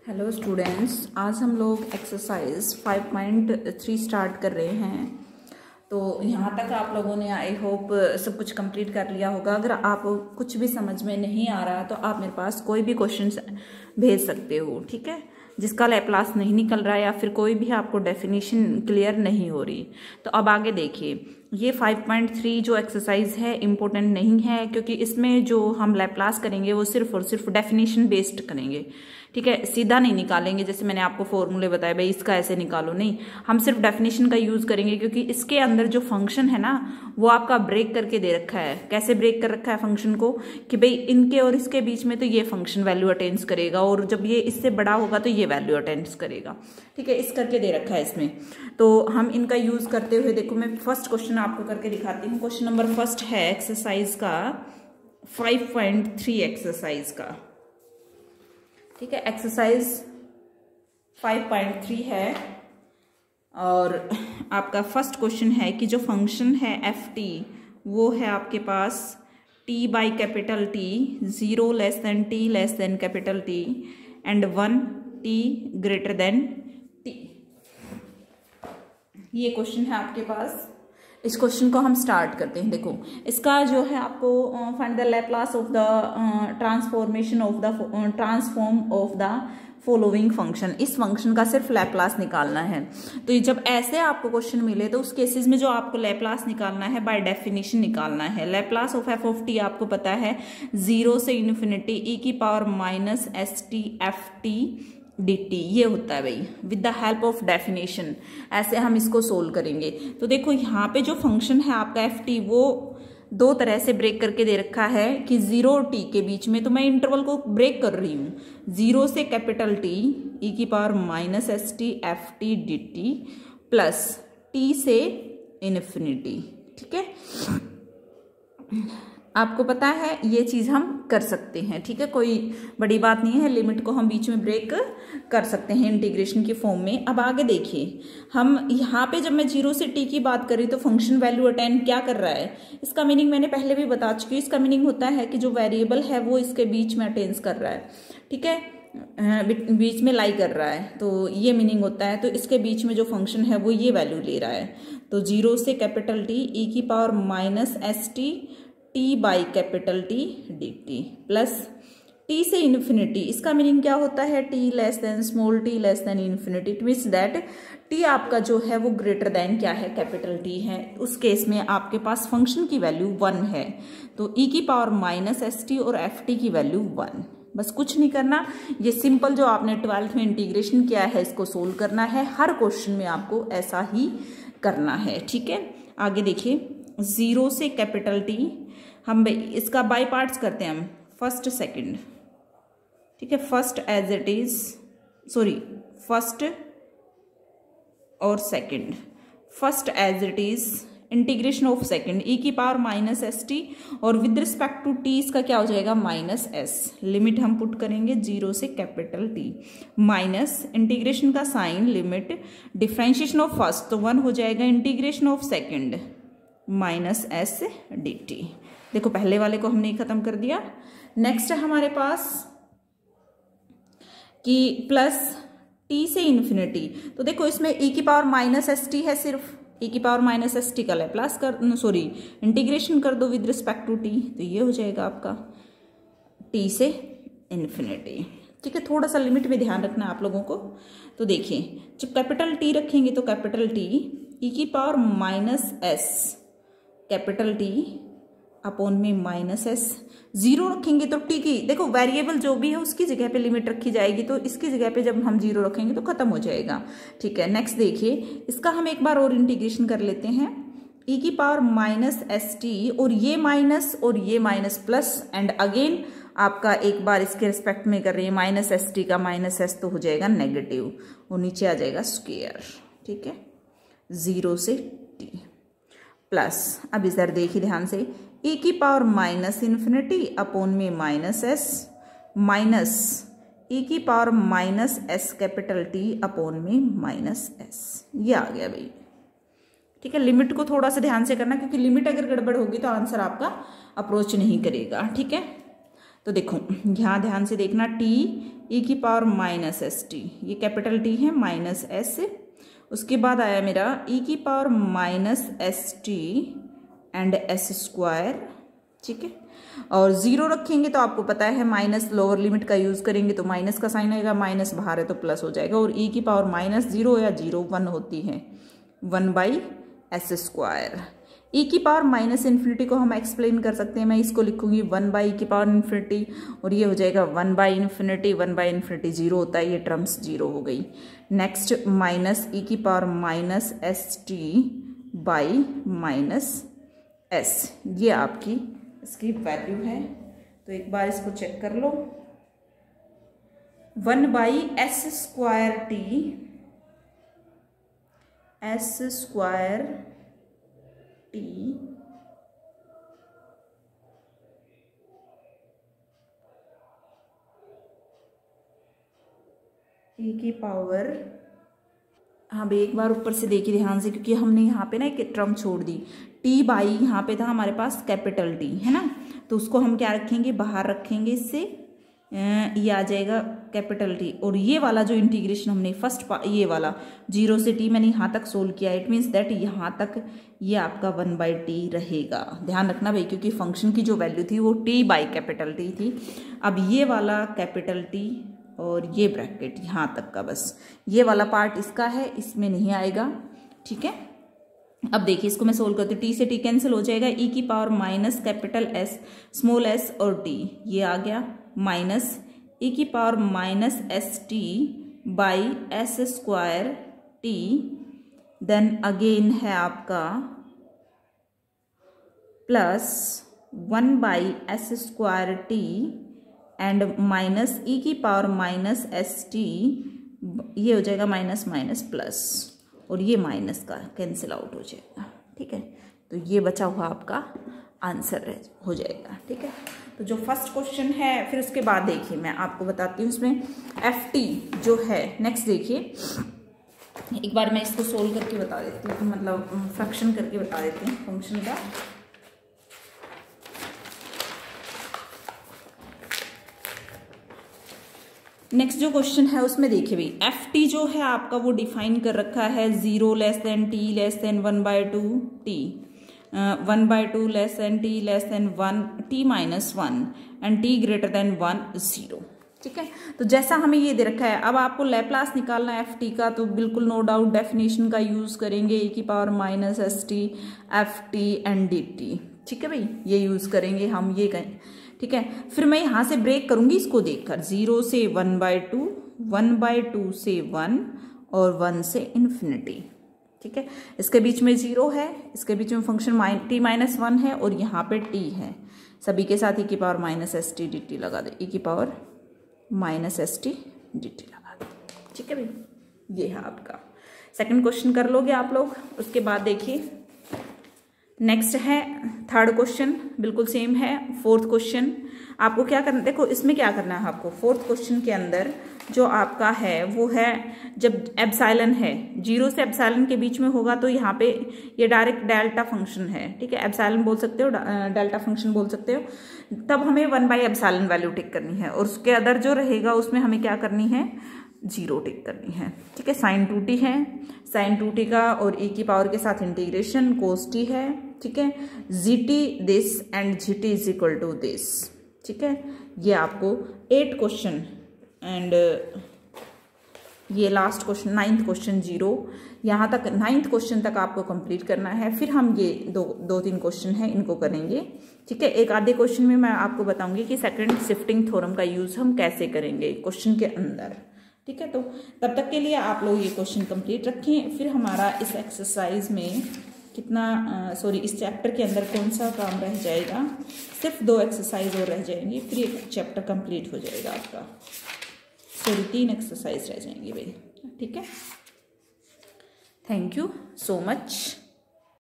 Hello students, आज हम लोग एक्सरसाइज 5.3 स्टार्ट कर रहे हैं। तो यहाँ तक आप लोगों ने आई होप सब कुछ कंप्लीट कर लिया होगा। अगर आप कुछ भी समझ में नहीं आ रहा तो आप मेरे पास कोई भी क्वेश्चन भेज सकते हो, ठीक है। जिसका लैप्लास नहीं निकल रहा है या फिर कोई भी आपको डेफिनेशन क्लियर नहीं हो रही। तो अब आगे देखिए, ये 5.3 जो एक्सरसाइज है इम्पोर्टेंट नहीं है, क्योंकि इसमें जो हम लैप्लास करेंगे वो सिर्फ और सिर्फ डेफिनेशन बेस्ड करेंगे, ठीक है। सीधा नहीं निकालेंगे जैसे मैंने आपको फॉर्मूले बताया भाई इसका ऐसे निकालो, नहीं। हम सिर्फ डेफिनेशन का यूज करेंगे, क्योंकि इसके अंदर जो फंक्शन है ना वो आपका ब्रेक करके दे रखा है। कैसे ब्रेक कर रखा है फंक्शन को, कि भाई इनके और इसके बीच में तो ये फंक्शन वैल्यू अटेंस करेगा और जब ये इससे बड़ा होगा तो ये वैल्यू अटेंस करेगा, ठीक है। इस करके दे रखा है इसमें। तो हम इनका यूज करते हुए देखो, मैं फर्स्ट क्वेश्चन आपको करके दिखाती हूँ। क्वेश्चन नंबर फर्स्ट है एक्सरसाइज का 5.3 एक्सरसाइज का, ठीक है। एक्सरसाइज 5.3 है और आपका फर्स्ट क्वेश्चन है कि जो फंक्शन है एफ टी वो है आपके पास T by capital T, 0 less than T less than capital T and 1 T greater than T. ये क्वेश्चन है आपके पास। इस क्वेश्चन को हम स्टार्ट करते हैं। देखो, इसका जो है आपको find the Laplace of the transformation of the transform of the following function. इस फंक्शन का सिर्फ लैप्लास निकालना है। तो ये जब ऐसे आपको क्वेश्चन मिले तो उस केसेस में जो आपको लैप्लास निकालना है बाय डेफिनेशन निकालना है। Laplace of F of T आपको पता है 0 से इन्फिनिटी ई की power minus S T F T dt ये होता है भाई, with the help of definition. ऐसे हम इसको सोल्व करेंगे। तो देखो यहाँ पे जो फंक्शन है आपका एफ टी वो दो तरह से ब्रेक करके दे रखा है कि 0 और t के बीच में। तो मैं इंटरवल को ब्रेक कर रही हूँ, 0 से कैपिटल T e की power minus S T F T D T plus t से इन्फिनिटी, ठीक है। आपको पता है ये चीज हम कर सकते हैं, ठीक है। कोई बड़ी बात नहीं है, लिमिट को हम बीच में ब्रेक कर सकते हैं इंटीग्रेशन की फॉर्म में। अब आगे देखिए, हम यहाँ पे जब मैं 0 से t की बात करी तो फंक्शन वैल्यू अटेंड क्या कर रहा है। इसका मीनिंग मैंने पहले भी बता चुकी हूँ। इसका मीनिंग होता है कि जो वेरिएबल है वो इसके बीच में अटेंस कर रहा है, ठीक है, बीच में लाई कर रहा है। तो ये मीनिंग होता है। तो इसके बीच में जो फंक्शन है वो ये वैल्यू ले रहा है। तो 0 से कैपिटल टी ई की power minus S T T by capital T D T plus T से इन्फिनिटी। इसका मीनिंग क्या होता है, T less then small T less then infinity. It means that T आपका जो है वो ग्रेटर देन क्या है, कैपिटल टी है। उस केस में आपके पास फंक्शन की वैल्यू 1 है। तो ई की पावर माइनस एस टी और एफ टी की वैल्यू 1। बस कुछ नहीं करना, ये सिंपल जो आपने 12th में इंटीग्रेशन किया है इसको सोल्व करना है। हर क्वेश्चन में आपको ऐसा ही करना है, ठीक है। आगे देखिए, 0 से कैपिटल टी, हम इसका बाय पार्ट्स करते हैं हम, फर्स्ट सेकंड, ठीक है। First as it is, sorry first और second. First as it is integration of second E की पावर माइनस एस टी और विद रिस्पेक्ट टू टी इसका क्या हो जाएगा, माइनस एस। लिमिट हम पुट करेंगे 0 से कैपिटल टी माइनस इंटीग्रेशन का sign, limit differentiation of first तो 1 हो जाएगा, integration of second minus S D T. देखो पहले वाले को हमने खत्म कर दिया। नेक्स्ट है हमारे पास कि प्लस टी से इन्फिनिटी। तो देखो इसमें ई की पावर माइनस एस टी है, सिर्फ ई की पावर माइनस एस टी का लैप्लास कर, सॉरी इंटीग्रेशन कर दो विद रिस्पेक्ट टू टी। तो ये हो जाएगा आपका टी से इन्फिनिटी, ठीक है। थोड़ा सा लिमिट में ध्यान रखना आप लोगों को। तो देखिए, जब कैपिटल टी रखेंगे तो कैपिटल टी ई की power minus S capital T upon में माइनस एस। 0 रखेंगे तो टी की, देखो वेरिएबल जो भी है उसकी जगह पे लिमिट रखी जाएगी। तो इसकी जगह पे जब हम 0 रखेंगे तो खत्म हो जाएगा, ठीक है। नेक्स्ट देखिए, इसका हम एक बार और इंटीग्रेशन कर लेते हैं। ई की पावर माइनस एस टी और ये माइनस प्लस एंड अगेन आपका एक बार इसके रिस्पेक्ट में कर रही है माइनस एस टी का माइनस एस तो हो जाएगा नेगेटिव और नीचे आ जाएगा स्क्वायर, ठीक है। 0 से टी प्लस, अब इधर देखिए ध्यान से, ई की पावर माइनस इन्फिनिटी अपॉन में माइनस एस माइनस ई की power minus S capital T upon में माइनस एस। ये आ गया भाई, ठीक है। लिमिट को थोड़ा सा ध्यान से करना, क्योंकि लिमिट अगर गड़बड़ होगी तो आंसर आपका अप्रोच नहीं करेगा, ठीक है। तो देखो यहाँ ध्यान से देखना, टी ई की पावर माइनस एस टी, ये कैपिटल टी है माइनस एस। उसके बाद आया मेरा ई की power minus S T and S square, ठीक है। और जीरो रखेंगे तो आपको पता है माइनस लोअर लिमिट का यूज करेंगे तो माइनस का साइन आएगा, माइनस बाहर है तो प्लस हो जाएगा। और ई की पावर माइनस जीरो या जीरो वन होती है 1/s²। ई की पावर माइनस इन्फिनिटी को हम एक्सप्लेन कर सकते हैं, मैं इसको लिखूंगी 1/e की पावर इन्फिनिटी और ये हो जाएगा 1/∞। 1/∞ जीरो होता है, ये टर्म्स जीरो हो गई। नेक्स्ट माइनस ई की power minus S T by minus S, ये आपकी इसकी वैल्यू है। तो एक बार इसको चेक कर लो, 1/s² t e की पावर, हाँ भाई एक बार ऊपर से देखिए ध्यान से, क्योंकि हमने यहाँ पे ना एक टर्म छोड़ दी, टी बाई यहाँ पे था हमारे पास कैपिटल टी है ना, तो उसको हम क्या रखेंगे, बाहर रखेंगे, इससे ये आ जाएगा कैपिटल टी। और ये वाला जो इंटीग्रेशन हमने फर्स्ट ये वाला 0 से t मैंने यहाँ तक सोल्व किया, इट मीन्स दैट यहाँ तक ये आपका 1/t रहेगा। ध्यान रखना भाई, क्योंकि फंक्शन की जो वैल्यू थी वो t बाई कैपिटल टी थी। अब ये वाला कैपिटल टी और ये ब्रैकेट यहाँ तक का, बस ये वाला पार्ट इसका है, इसमें नहीं आएगा, ठीक है। अब देखिए इसको मैं सोल्व करती हूँ, टी से टी कैंसिल हो जाएगा, ई की power minus capital S small S और टी, ये आ गया माइनस ई की power minus S T by s² T, then again है आपका plus 1/s² T and minus E की पावर माइनस एस टी, ये हो जाएगा माइनस माइनस प्लस और ये माइनस का कैंसिल आउट हो जाएगा, ठीक है। तो ये बचा हुआ आपका आंसर हो जाएगा, ठीक है। तो जो फर्स्ट क्वेश्चन है, फिर उसके बाद देखिए मैं आपको बताती हूँ इसमें एफ टी जो है। नेक्स्ट देखिए, एक बार मैं इसको सोल्व करके बता देती हूँ, मतलब फ्रैक्शन करके बता देती हूँ फंक्शन का। नेक्स्ट जो क्वेश्चन है उसमें देखिए भाई, एफ टी जो है आपका वो डिफाइन कर रखा है 0 less then t less than 1/2 t, 1/2 less than t less than 1 t minus 1 and t greater than 1 0, ठीक है। तो जैसा हमें ये दे रखा है, अब आपको लैप्लास निकालना है एफ टी का, तो बिल्कुल नो डाउट डेफिनेशन का यूज करेंगे, e की power minus S T F T and D T, ठीक है भाई, ये यूज करेंगे हम, ये कहें, ठीक है। फिर मैं यहां से ब्रेक करूंगी इसको देखकर, 0 से 1/2, 1/2 से 1 और 1 से इन्फिनिटी, ठीक है। इसके बीच में 0 है, इसके बीच में फंक्शन t माइनस 1 है और यहाँ पे t है, सभी के साथ e की power minus S T D T लगा दे, e की power minus S T D T लगा दे, ठीक है भाई। ये है आपका सेकंड क्वेश्चन, कर लोगे आप लोग। उसके बाद देखिए नेक्स्ट है थर्ड क्वेश्चन, बिल्कुल सेम है। फोर्थ क्वेश्चन आपको क्या करना, देखो इसमें क्या करना है आपको, फोर्थ क्वेश्चन के अंदर जो आपका है वो है, जब एप्सिलॉन है 0 से एप्सिलॉन के बीच में होगा तो यहाँ पे ये डायरेक्ट डेल्टा फंक्शन है, ठीक है। एप्सिलॉन बोल सकते हो, डेल्टा फंक्शन बोल सकते हो, तब हमें 1/ε वैल्यू टेक करनी है, और उसके अंदर जो रहेगा उसमें हमें क्या करनी है, 0 टेक करनी है, ठीक है। sin 2t है, sin 2t का और e की पावर के साथ इंटीग्रेशन cos t है, ठीक है। gt this and gt is equal to this, ठीक है। ये आपको 8 क्वेश्चन एंड ये लास्ट क्वेश्चन 9th क्वेश्चन 0, यहाँ तक 9th क्वेश्चन तक आपको कंप्लीट करना है। फिर हम ये दो तीन क्वेश्चन है इनको करेंगे, ठीक है। एक आधे क्वेश्चन में मैं आपको बताऊंगी कि सेकंड शिफ्टिंग थ्योरम का यूज हम कैसे करेंगे क्वेश्चन के अंदर, ठीक है। तो तब तक के लिए आप लोग ये क्वेश्चन कंप्लीट रखें। फिर हमारा इस एक्सरसाइज में कितना इस चैप्टर के अंदर कौन सा काम रह जाएगा, सिर्फ 2 एक्सरसाइज और रह जाएंगी, फिर एक चैप्टर कंप्लीट हो जाएगा आपका। 3 एक्सरसाइज रह जाएंगी भाई, ठीक है। Thank you so much.